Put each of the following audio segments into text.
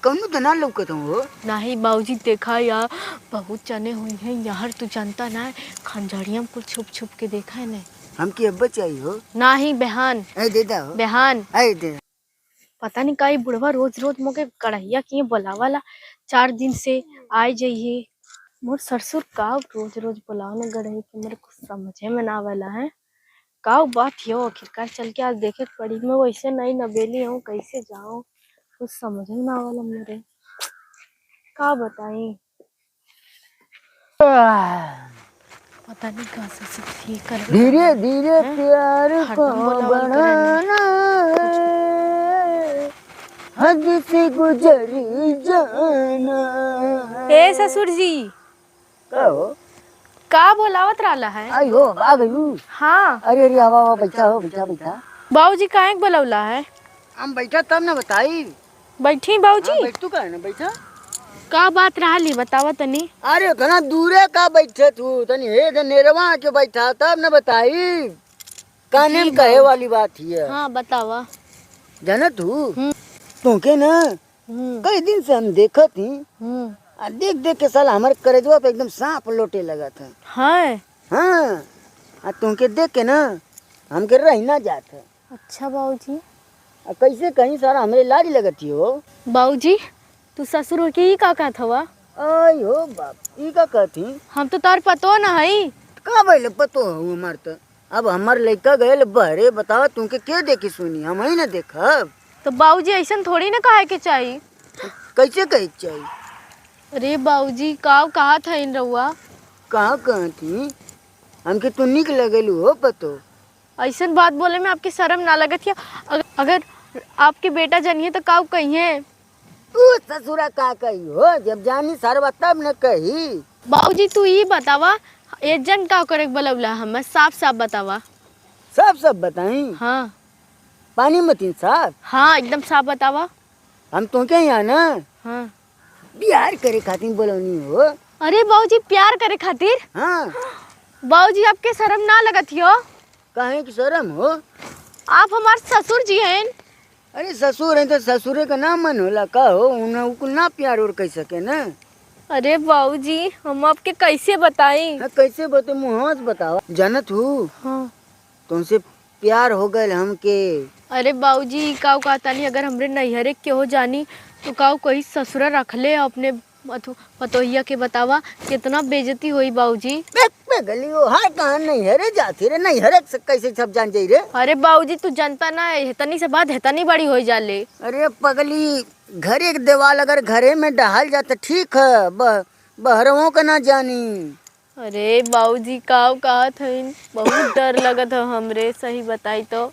कौनो तो ना लौकत हो। नहीं बाबूजी देखा यार, बहुत चने हुई हैं यार, तू जानता ना है, खंजड़िया को छुप छुप के देखा है ने। हमके अब्बा चाहिए हो। नहीं बहन, ऐ दे दा हो। बहन ऐ दे। पता नहीं का बुढ़वा रोज रोज मोके कढ़ैया किए बोलावाला, 4 दिन से आए जाइए। मोर ससुर का रोज रोज बुलावने गढ़े के मेरे कुछ समझे में ना आवेला है। का बात हो आखिरकार, चल के आज देखे पड़ी। मैं वैसे नहीं नबेली हूँ, कैसे जाऊँ, कुछ समझ में ना आवेला मेरे, का बताई। पता नहीं कहाँ से ये कर धीरे धीरे प्यार को बढ़ाना हद से गुजरी जाना। ए ससुर जी, का हो? का बोलावत रहला है? आई हो आ गई। हाँ अरे अरे आवा आवा बैठा हो, बैठा बैठा। बाबूजी काहे के बोलौला है? हम बैठा तब ना बताई। बैठी बाबूजी। बैठ तू का ना बैठा। का बात रहली बतावा तनी। अरे घना दूरे का बैठे तू, तनी हे दे नेरवा के बैठा तब न बताई। काने में कहे वाली बात है। हाँ बतावा। जाना तू तुके ना कई दिन से हम देखत ही, देख देख के साला हमारे करेजवा पे एकदम सांप लोटे लगा था। है हाँ तुमके देख के ना हमके रह ना जात है। अच्छा बाबूजी। कैसे कहीं सारा हमरे लाज लगती हो। बाबूजी तू ससुर के ही का कहत हवा? आई हो बाप ई का कहती। हम तो तार पतो ना है। का भइले पतो हो हमार तो। अब हमार लड़का गए बहरे, बताओ तुमके के देखी सुनी, हम ही ना देखब। तो बाबूजी ऐसा थोड़ी ना कहे के चाहिए। कैसे कहे चाहिए? अरे बाबूजी का कहा था इन रउआ? कहाँ कहती हमके तू निक लगेलू हो पतो। ऐसा बात बोले में आपकी शर्म ना लगत है? अगर आपके बेटा जानिए तो का कहिए? तू ससुरा का कही हो, जब जानी सरवा तब न कही। बाबूजी तू ही बतावा, एजेंट का करे बोलौला हमें, साफ साफ बतावा। सब बताई। हाँ पानी मतीन साफ। हाँ एकदम साफ बतावा। हम तुमके यहाँ ना हाँ प्यार करे खातिर बोलौनी हो। अरे बाबूजी प्यार करे खातिर? हाँ बाबूजी आपके शर्म ना लगत हो? काहे की शर्म हो? आप हमारे ससुर जी हैं। अरे ससुर है तो ससुरे का ना मन होला का हो, उनको ना प्यार और कह सके ना। अरे बाबूजी हम आपके कैसे बताएं? हाँ कैसे बते मुँह से बताओ। जानत हूँ हाँ तुमसे प्यार हो गए हमके। अरे बाबूजी काऊ कहता नहीं, अगर हमरे नैहरे के हो जानी तो काऊ कहीं ससुरा रख ले अपने पतोहिया के, बतावा कितना बेइज्जती हुई बाबूजी। गली हो हाय कहाँ नैहरे जाती रे, नैहरे से कैसे सब जान जाई रे। अरे बाबूजी तू जनता ना है, हेतनी से बात हेतनी बड़ी हो जाले। अरे पगली घरे के देवाल अगर घरे में डहाल जाता ठीक है, बहरवों का ना जानी। अरे बाबूजी काऊ कहा था, बहुत डर लगत है हमरे, सही बताई तो।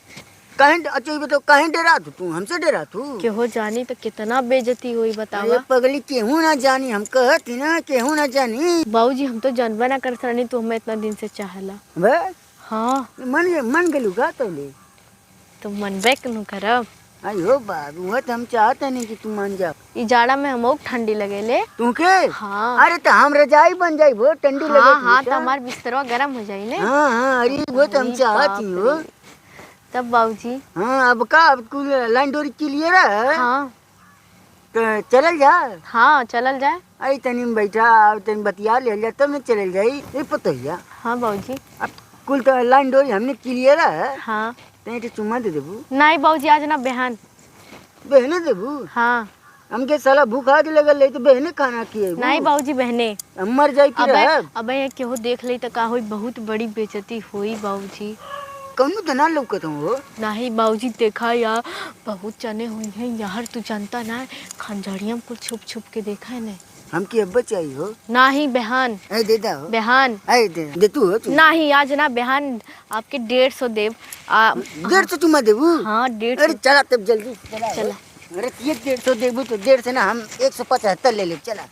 कहीं अच्छा बताओ कहीं डरा तू हमसे डरा तू? केहो जानी तो कितना बेइज्जती हुई बतावा। अरे पगली केहू ना जानी, हम कहती ना केहू ना जानी। बाबूजी हम तो जानबा ना करत रहनी तू हमें इतना दिन से चाहला। बस हाँ मन गेलू का तोले तो मनबे कनु करब। आई हो बाबू वो तो हम चाहते नहीं कि तू मान जा। ई जाड़ा में हमो ठंडी लगेले। तुके? हाँ अरे तो हम रजाई बन जाई वो ठंडी लगे। हाँ हाँ तो हमार बिस्तरवा गर्म हो जाई ने। हाँ अरे वो तो हम चाहती हो। तब बाबूजी हाँ अब का अब कुल लाइन डोरी क्लियर है। हाँ तो चलल जा। हाँ चलल जाए। अरे तनी में बैठा तनी बतिया ले जा तब न चलल जाई। ये पतोहिया हाँ बाबूजी। अब कुल तो लाइन डोरी हमने क्लियर है। हाँ ते चुम्मा दे देबू? नहीं बाबूजी आज ना बेहान। बहने देबू? हाँ हमके साला भूख आग लगल है तो बहने खाना किए। नहीं बाबूजी बहने। हम मर जाई कि रहब? अबे केहू देख ले तो का होई, बहुत बड़ी बेइज्जती हुई बाबूजी। कौनो तो ना लौकत हो। नहीं बाबूजी देखा यार, बहुत चने हुई हैं यार, तू जानता ना है, खंजड़िया को छुप छुप के देखा है ने। हमके अब्बा चाहिए हो। नहीं बहन। ऐ दे दा हो। बहन ऐ दे तू हो तू। नहीं आज ना बहन, आपके 150 देव। 150 चुम्मा देबू? हाँ 150। अरे चला तब जल्दी चला। अरे 150 देबू तो 150 से ना हम 175 ले ले चला।